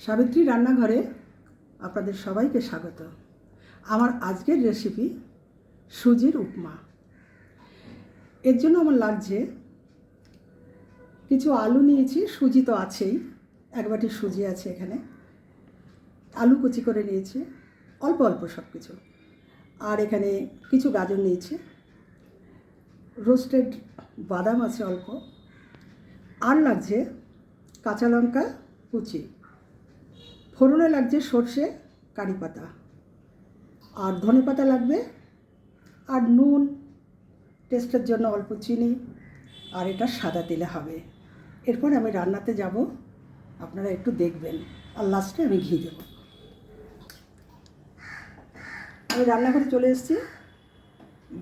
সাবিত্রী রান্নাঘরে আপনাদের সবাইকে স্বাগত। আমার আজকের রেসিপি সুজির উপমা। এর জন্য আমার লাগছে কিছু আলু নিয়েছি, সুজি তো আছেই, এক বাটি সুজি আছে এখানে, আলু কুচি করে নিয়েছি, অল্প অল্প সব কিছু, আর এখানে কিছু গাজর নিয়েছি, রোস্টেড বাদাম আছে অল্প, আর লাগছে কাঁচা লঙ্কা কুচি, ফোড়নে লাগছে সর্ষে কারি পাতা, আর ধনে পাতা লাগবে, আর নুন টেস্টের জন্য অল্প চিনি, আর এটা সাদা তেলে হবে। এরপর আমি রান্নাতে যাব, আপনারা একটু দেখবেন, আর লাস্টে আমি ঘি দেব। আমি রান্নাঘরে চলে এসেছি,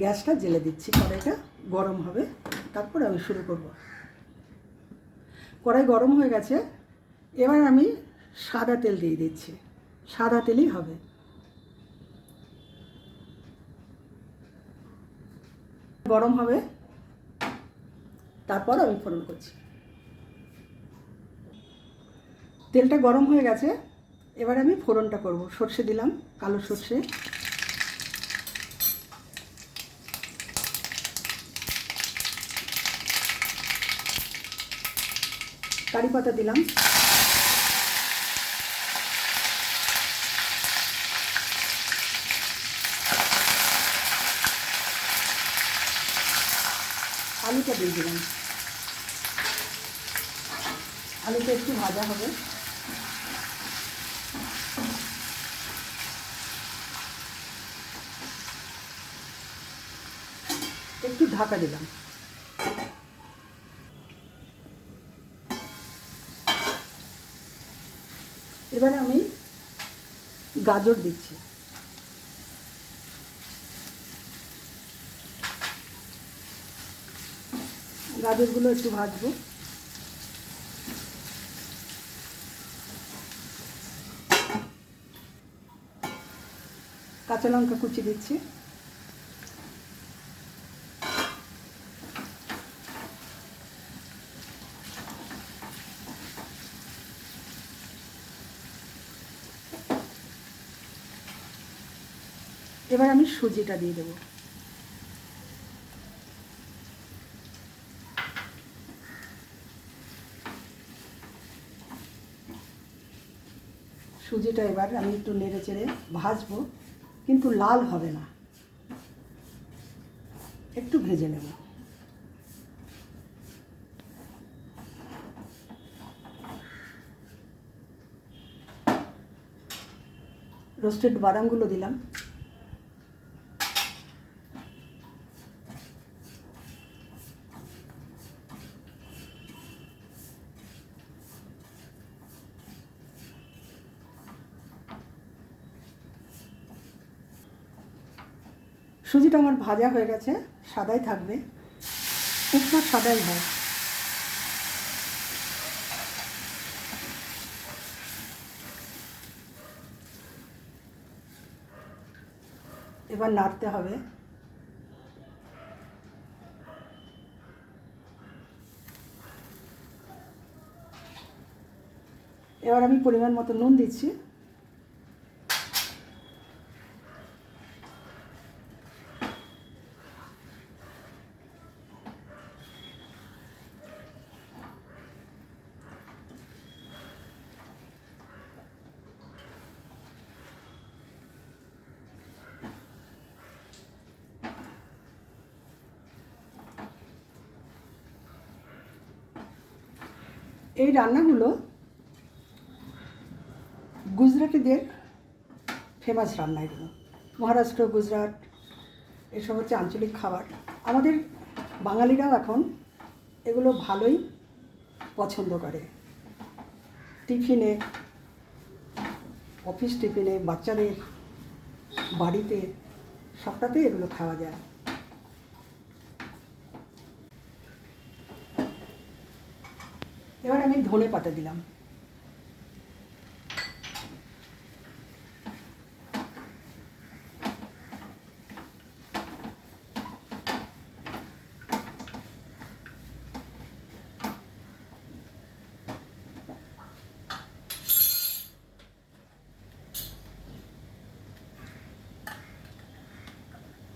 গ্যাসটা জ্বেলে দিচ্ছি, কড়াইটা গরম হবে, তারপর আমি শুরু করব। কড়াই গরম হয়ে গেছে, এবার আমি সাদা তেল দিয়ে দিচ্ছি, সাদা তেলই হবে। গরম হবে, তারপর আমি ফোড়ন করছি। তেলটা গরম হয়ে গেছে, এবার আমি ফোড়নটা করব। সর্ষে দিলাম, কালো সর্ষে, কারি পাতা দিলাম, আলুটা দিয়ে দিলাম, আলুটা একটু ভাজা হবে, একটু ঢাকা দিলাম। এবারে আমি গাজর দিচ্ছি, গাজরগুলো একটু ভাজবো। কাঁচা লঙ্কা কুচি দিচ্ছি, এবার আমি সুজিটা দিয়ে দেবো। সুজিটা এবার আমি একটু নেড়ে চেড়ে ভাজবো, কিন্তু লাল হবে না, একটু ভেজে নেব। রোস্টেড বাদামগুলো দিলাম, সুজিটা আমার ভাজা হয়ে গেছে, সাদাই থাকবে, উপমা সাদাই হয়। এবার নাড়তে হবে। এবার আমি পরিমাণ মতো নুন দিচ্ছি, এই রান্নাগুলো গুজরাটিদের ফেমাস রান্না, এগুলো মহারাষ্ট্র, গুজরাট, এসব হচ্ছে আঞ্চলিক খাবার। আমাদের বাঙালিরাও এখন এগুলো ভালোই পছন্দ করে। টিফিনে, অফিস টিফিনে, বাচ্চাদের বাড়িতে, সবটাতে এগুলো খাওয়া যায়। এবার আমি ধনে পাতা দিলাম,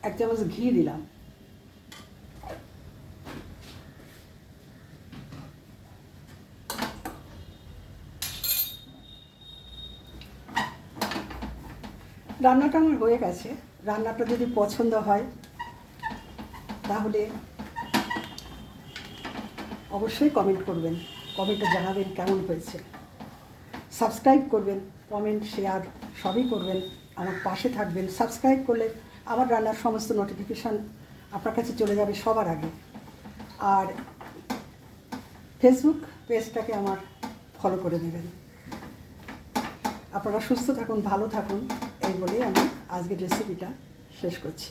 1 চামচ ঘি দিলাম। রান্নাটা আমার হয়ে গেছে। রান্নাটা যদি পছন্দ হয় তাহলে অবশ্যই কমেন্ট করবেন, কমেন্টে জানাবেন কেমন হয়েছে। সাবস্ক্রাইব করবেন, কমেন্ট শেয়ার সবই করবেন, আমার পাশে থাকবেন। সাবস্ক্রাইব করলে আমার রান্নার সমস্ত নোটিফিকেশান আপনার কাছে চলে যাবে সবার আগে। আর ফেসবুক পেজটাকে আমার ফলো করে দেবেন। আপনারা সুস্থ থাকুন, ভালো থাকুন, এই বলেই আমি আজকের রেসিপিটা শেষ করছি।